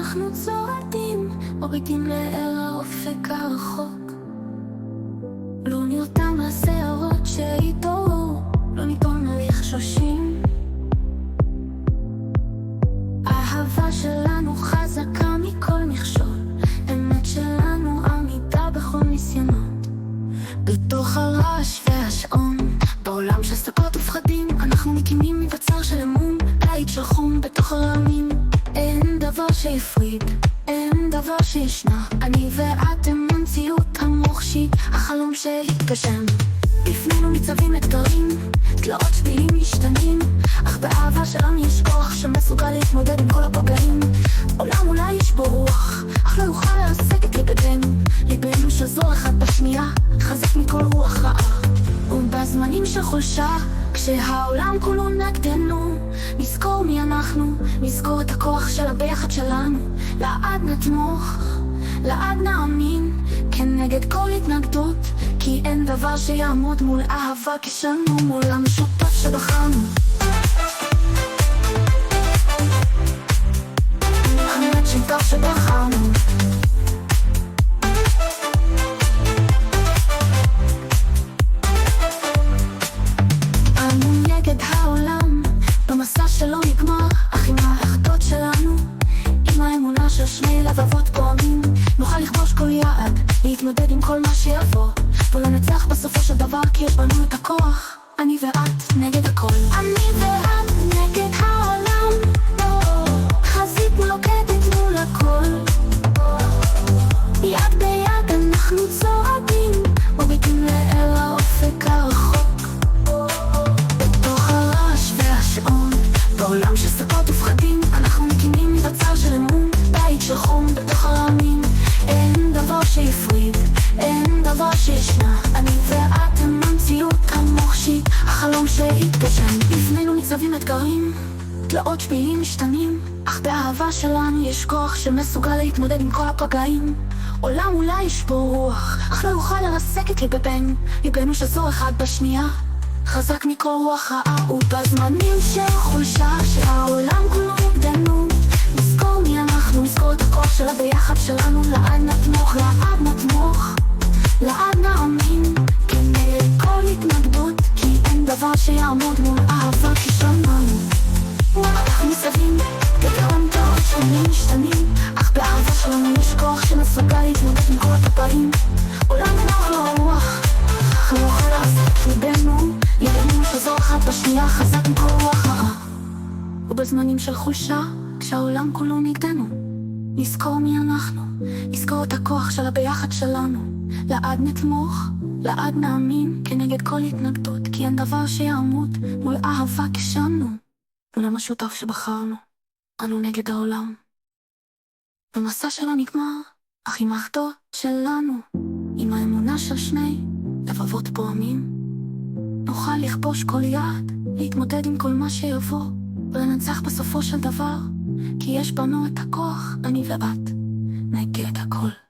אנחנו צועדים, מורידים לאל האופק הרחוק. לא נרתם לשערות שהתעוררו, לא ניתון לחשושים. האהבה שלנו חזקה מכל מכשול, אמת שלנו עמידה בכל ניסיונות. בתוך הרעש והשעון, בעולם של ספקות ופחדים, אנחנו מקימים מבצר של אמון, בית של חום בתוך הרעמים. אין דבר שיפריד, אין דבר שישנה, אני ואת הם המציאות המוחשית, החלום שהתגשם. לפנינו ניצבים אתגרים, תלאות שבילים משתנים, אך באהבה שלנו יש כוח שמסוגל להתמודד עם כל הפגעים. עולם אולי ישבור רוח, אך לא יוכל להעסק את ליבנו, ליבנו שזור אחד בשנייה, חזק מכל רוח רעה. ובזמנים של חולשה, כשהעולם כולו נגדנו, נזכור מי אנחנו, נזכור את הכוח של הביחד שלנו. לעד נתמוך, לעד נאמין, כנגד כל התנגדות, כי אין דבר שיעמוד מול אהבה כשלנו, מול המשותף שבחרנו. המשותף שבחרנו. אנו נגד העולם, במסע שלא נגמר, אך עם האחדות שלנו, עם האמונה של שני לבבות פועמים, נוכל לכבוש כל יעד, להתמודד עם כל מה שיבוא, ולנצח בסופו של דבר, כי יש בנו את הכוח. אני ואת נגד הכל, אני ואת נגד העולם, חזית מלוכדת מול הכל. יד ביד אנחנו צועדים, מורידים לאל האופק הרחוק. בתוך הרעש והשעון, בעולם של ספקות ופחדים, אנחנו מקימים מבצר של אמון, בית של חום בתוך הרעמים. אין דבר שיפריד, אין דבר שישנה, אני ואת הם המציאות המוחשית, החלום שהתגשם. לפנינו ניצבים אתגרים, תלאות שבילים משתנים, אך באהבה שלנו יש כוח שמסוגל להתמודד עם כל הפגעים. עולם אולי ישבור רוח, אך לא יוכל לרסק את ליבנו, ליבנו שזור אחד בשנייה, חזק מכל רוח רעה. ובזמנים של חולשה, שהעולם כולו נגדנו, נזכור מי אנחנו, נזכור את הכוח של הביחד שלנו. לעד נתמוך, לעד נתמוך, לעד נאמין, כנגד כל התנגדות, כי אין דבר שיעמוד מול אהבה כשלנו. אנחנו מסביב, כגרם תלאות שבילים משתנים, אך באהבה שלנו יש כוח שמסוגל להתמודד עם כל הפגעים. עולם נוח לו הרוח, אך לא יוכל לעשות ליבנו, ליבנו שזור אחד בשנייה, חזק מכל רוח רעה. ובזמנים של חולשה, כשהעולם כולו נגדנו, נזכור מי אנחנו, נזכור את הכוח של הביחד שלנו. לעד נתמוך, לעד נאמין, כנגד כל התנגדות, כי אין דבר שיעמוד מול אהבה כשלנו. עולם השותף שבחרנו, אנו נגד העולם. המסע שלו נגמר, אך עם האחדות שלנו, עם האמונה של שני לבבות פועמים, נוכל לכבוש כל יעד, להתמודד עם כל מה שיבוא, ולנצח בסופו של דבר, כי יש בנו את הכוח, אני ואת נגד הכל.